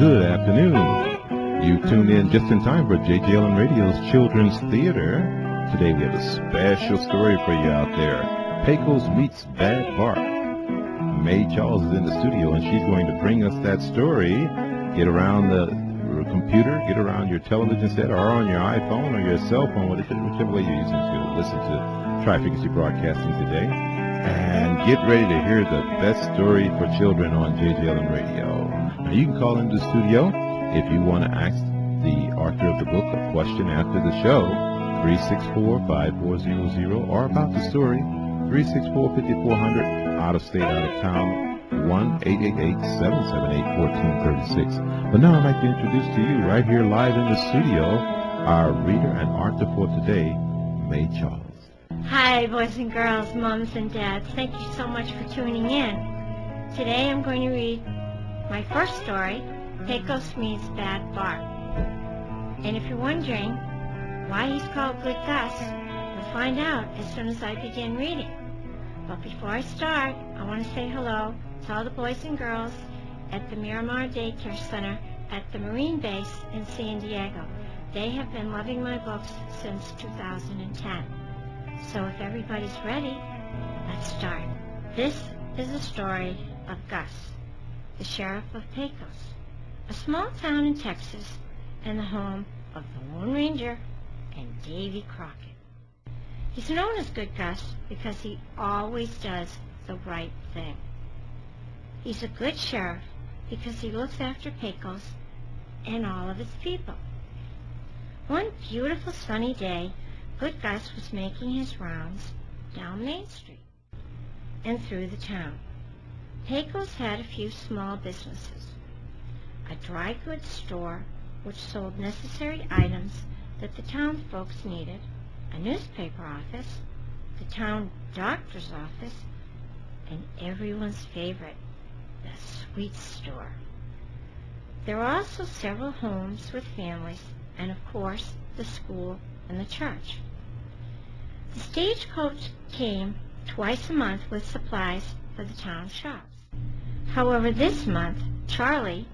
Good afternoon. You tuned in just in time for JJLN Radio's Children's Theater. Today we have a special story for you out there. Pecos Meets Bad Bart. Mae Charles is in the studio and she's going to bring us that story. Get around the computer, get around your television set or on your iPhone or your cell phone, whichever way you're using to listen to Tri-Frequency Broadcasting today. And get ready to hear the best story for children on JJLN Radio. Now you can call into the studio if you want to ask the author of the book a question after the show, 364-5400, or about the story, 364-5400, out of state, out of town, 1-888-778-1436. But now I'd like to introduce to you right here live in the studio our reader and author for today, Mae Charles. Hi, boys and girls, moms and dads. Thank you so much for tuning in. Today I'm going to read my first story, Pecos Meets Bad Bart. And if you're wondering why he's called Good Gus, you'll find out as soon as I begin reading. But before I start, I want to say hello to all the boys and girls at the Miramar Daycare Center at the Marine Base in San Diego. They have been loving my books since 2010. So if everybody's ready, let's start. This is the story of Gus, the sheriff of Pecos, a small town in Texas and the home of the Lone Ranger and Davy Crockett. He's known as Good Gus because he always does the right thing. He's a good sheriff because he looks after Pecos and all of its people. One beautiful sunny day, Good Gus was making his rounds down Main Street and through the town. Pecos had a few small businesses. A dry goods store which sold necessary items that the town folks needed, a newspaper office, the town doctor's office, and everyone's favorite, the sweet store. There were also several homes with families and, of course, the school and the church. The stagecoach came twice a month with supplies for the town shops. However, this month, Charlie,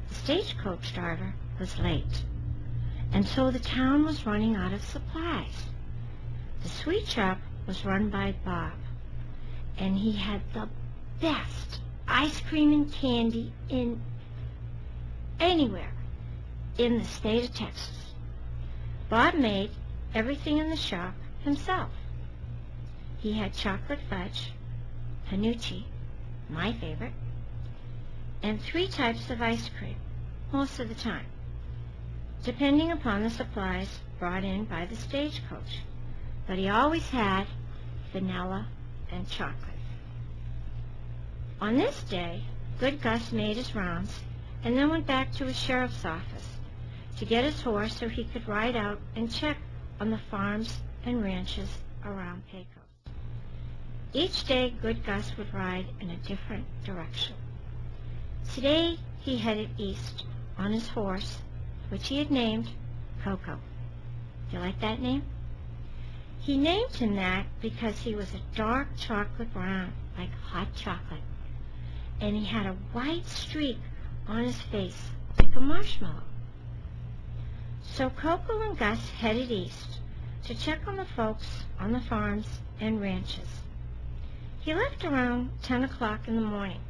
the stagecoach driver, was late, and so the town was running out of supplies. The sweet shop was run by Bob, and he had the best ice cream and candy in anywhere in the state of Texas. Bob made everything in the shop himself. He had chocolate fudge, panucci, my favorite, and 3 types of ice cream, most of the time, depending upon the supplies brought in by the stagecoach. But he always had vanilla and chocolate. On this day, Good Gus made his rounds and then went back to his sheriff's office to get his horse so he could ride out and check on the farms and ranches around Pecos. Each day, Good Gus would ride in a different direction. Today, he headed east on his horse, which he had named Coco. Do you like that name? He named him that because he was a dark chocolate brown, like hot chocolate, and he had a white streak on his face, like a marshmallow. So Coco and Gus headed east to check on the folks on the farms and ranches. He left around 10 o'clock in the morning,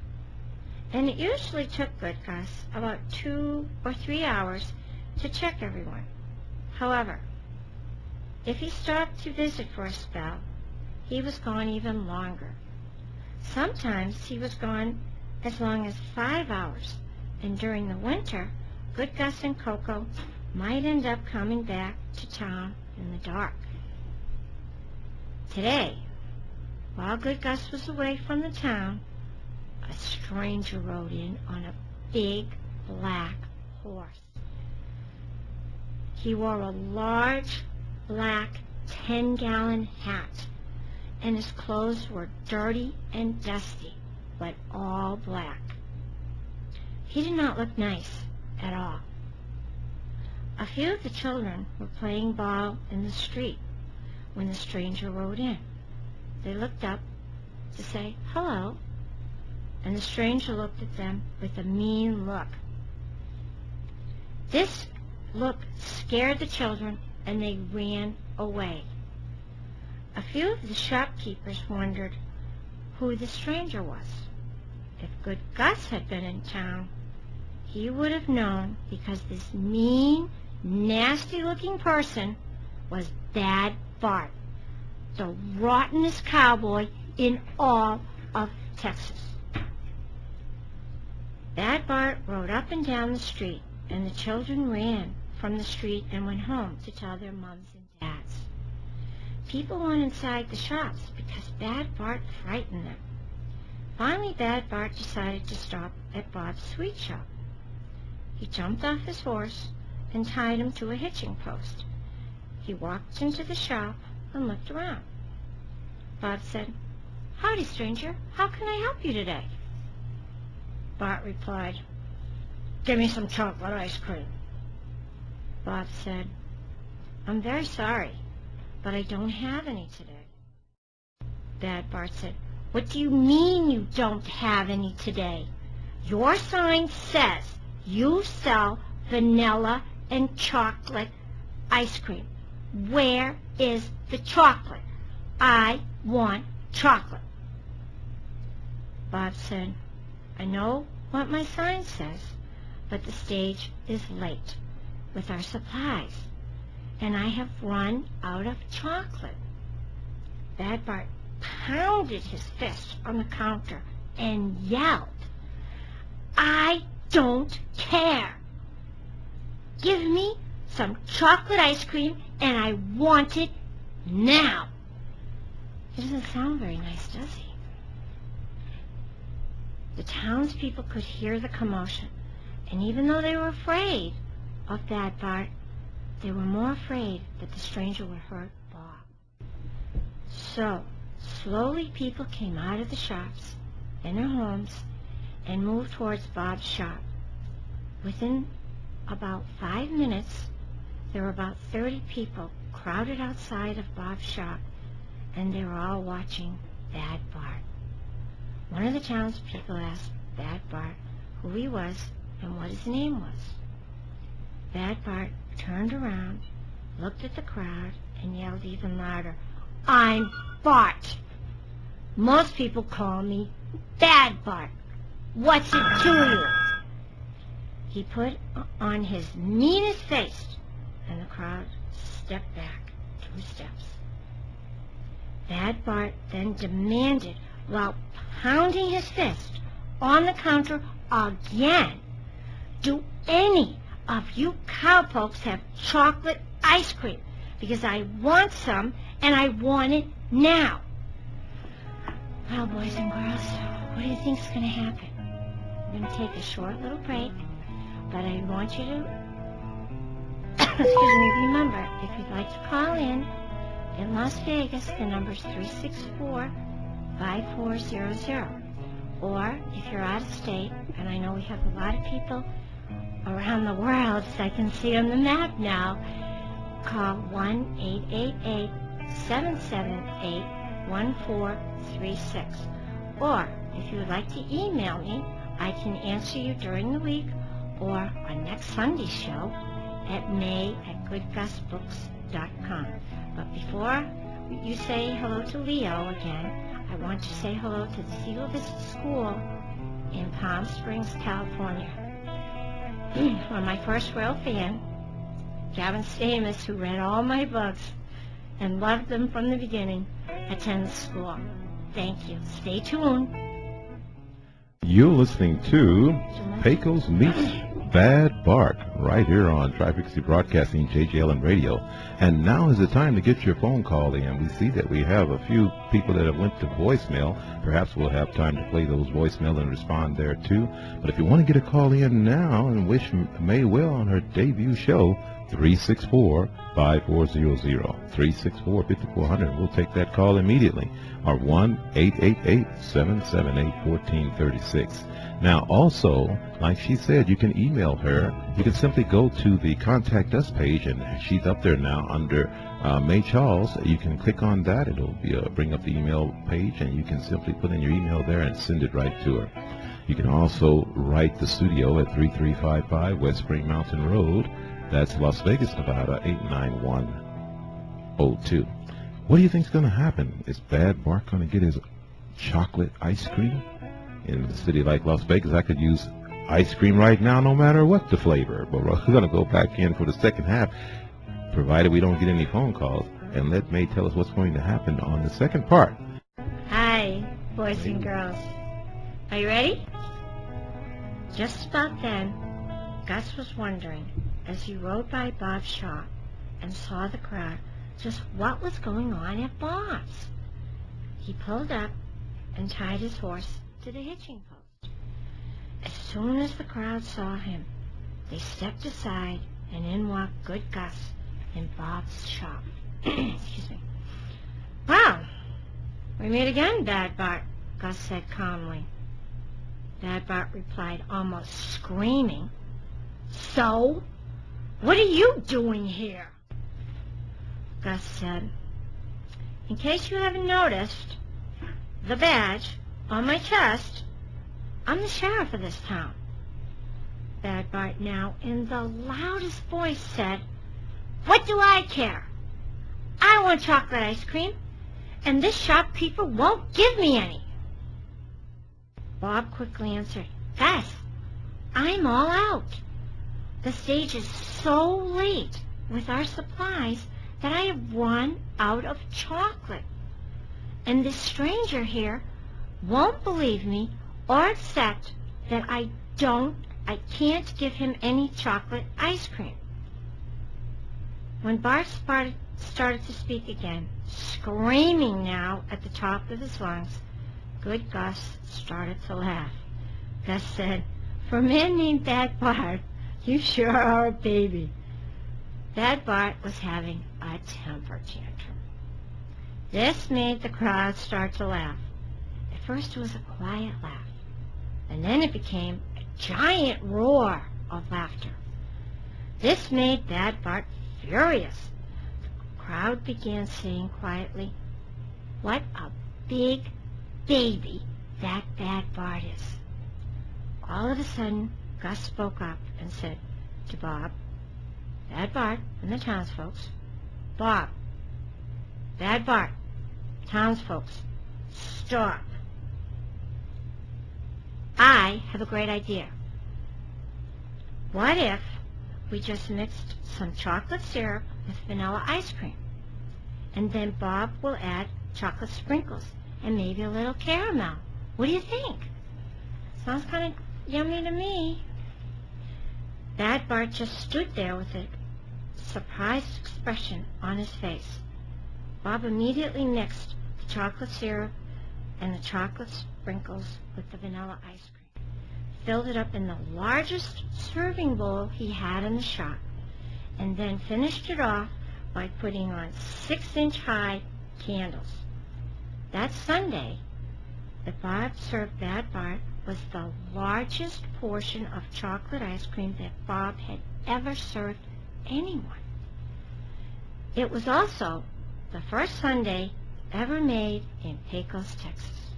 and it usually took Good Gus about 2 or 3 hours to check everyone. However, if he stopped to visit for a spell, he was gone even longer. Sometimes he was gone as long as 5 hours, and during the winter, Good Gus and Coco might end up coming back to town in the dark. Today, while Good Gus was away from the town, a stranger rode in on a big black horse. He wore a large black 10-gallon hat, and his clothes were dirty and dusty, but all black. He did not look nice at all. A few of the children were playing ball in the street when the stranger rode in. They looked up to say hello, and the stranger looked at them with a mean look. This look scared the children, and they ran away. A few of the shopkeepers wondered who the stranger was. If Good Gus had been in town, he would have known, because this mean, nasty-looking person was Bad Bart, the rottenest cowboy in all of Texas. Bad Bart rode up and down the street, and the children ran from the street and went home to tell their moms and dads. People went inside the shops because Bad Bart frightened them. Finally, Bad Bart decided to stop at Bob's sweet shop. He jumped off his horse and tied him to a hitching post. He walked into the shop and looked around. Bob said, "Howdy, stranger. How can I help you today?" Bart replied, "Give me some chocolate ice cream." Bob said, "I'm very sorry, but I don't have any today." Bad Bart said, "What do you mean you don't have any today? Your sign says you sell vanilla and chocolate ice cream. Where is the chocolate? I want chocolate." Bob said, "I know what my sign says, but the stage is late with our supplies, and I have run out of chocolate." Bad Bart pounded his fist on the counter and yelled, "I don't care. Give me some chocolate ice cream, and I want it now." It doesn't sound very nice, does he? The townspeople could hear the commotion, and even though they were afraid of Bad Bart, they were more afraid that the stranger would hurt Bob. So, slowly people came out of the shops and their homes and moved towards Bob's shop. Within about 5 minutes, there were about 30 people crowded outside of Bob's shop, and they were all watching Bad Bart. One of the townspeople asked Bad Bart who he was and what his name was. Bad Bart turned around, looked at the crowd, and yelled even louder, "I'm Bart. Most people call me Bad Bart. What's it to you?" He put on his meanest face, and the crowd stepped back 2 steps. Bad Bart then demanded, while pounding his fist on the counter again, "Do any of you cowpokes have chocolate ice cream? Because I want some, and I want it now." Well, boys and girls, what do you think's going to happen? I'm going to take a short little break, but I want you to remember, if you'd like to call in Las Vegas, the number's 364-5400. Or if you're out of state, and I know we have a lot of people around the world, so I can see on the map now, call 1-888-778-1436. Or if you would like to email me, I can answer you during the week or on next Sunday's show at may@goodgusbooks.com. But before you say hello to Leo again, I want to say hello to the Seagull Vista School in Palm Springs, California. Where my first real fan, Gavin Stamos, who read all my books and loved them from the beginning, attends school. Thank you. Stay tuned. You're listening to Pecos Meets Bad Bart right here on Tri-Pixie Broadcasting, JJLN Radio. And now is the time to get your phone call in. We see that we have a few people that have went to voicemail. Perhaps we'll have time to play those voicemail and respond there too. But if you want to get a call in now and wish Mae well on her debut show, 364-5400, 364-5400. We'll take that call immediately. Or 1-888-778-1436. Now, also, like she said, you can email her. You can simply go to the Contact Us page, and she's up there now under Mae Charles. You can click on that. It'll bring up the email page, and you can simply put in your email there and send it right to her. You can also write the studio at 3355 West Spring Mountain Road. That's Las Vegas, Nevada, 89102. What do you think's going to happen? Is Bad Bart going to get his chocolate ice cream? In a city like Las Vegas, I could use ice cream right now no matter what the flavor. But we're going to go back in for the second half, provided we don't get any phone calls, and let Mae tell us what's going to happen on the second part. Hi, boys and girls. Are you ready? Just about then, Gus was wondering, as he rode by Bob's shop and saw the crowd, just what was going on at Bob's. He pulled up and tied his horse to the hitching post. As soon as the crowd saw him, they stepped aside, and in walked Good Gus in Bob's shop. Excuse me. "Well, we meet again, Bad Bart," Gus said calmly. Bad Bart replied, almost screaming, "So? What are you doing here?" Gus said, "In case you haven't noticed, the badge on my chest, I'm the sheriff of this town." Bad Bart now, in the loudest voice, said, "What do I care? I want chocolate ice cream, and this shopkeeper won't give me any." Bob quickly answered, "Gus, I'm all out. The stage is so late with our supplies that I have run out of chocolate. And this stranger here won't believe me or accept that I can't give him any chocolate ice cream." When Bart started to speak again, screaming now at the top of his lungs, Good Gus started to laugh. Gus said, "For a man named Bad Bart, you sure are a baby." Bad Bart was having a temper tantrum. This made the crowd start to laugh. At first it was a quiet laugh, and then it became a giant roar of laughter. This made Bad Bart furious. The crowd began saying quietly, "What a big baby that Bad Bart is." All of a sudden, Gus spoke up and said to Bob, Bad Bart, and the townsfolks, "Bob, Bad Bart, townsfolks, stop. I have a great idea. What if we just mixed some chocolate syrup with vanilla ice cream, and then Bob will add chocolate sprinkles and maybe a little caramel. What do you think? Sounds kind of yummy to me." Bad Bart just stood there with a surprised expression on his face. Bob immediately mixed the chocolate syrup and the chocolate sprinkles with the vanilla ice cream, filled it up in the largest serving bowl he had in the shop, and then finished it off by putting on 6-inch-high candles. That Sunday that Bob served Bad Bart was the largest portion of chocolate ice cream that Bob had ever served anyone. It was also the first sundae ever made in Pecos, Texas.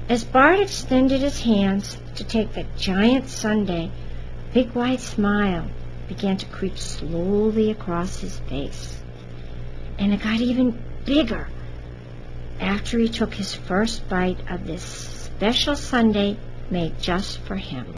As Bart extended his hands to take the giant sundae, a big white smile began to creep slowly across his face. And it got even bigger after he took his first bite of this special sundae made just for him.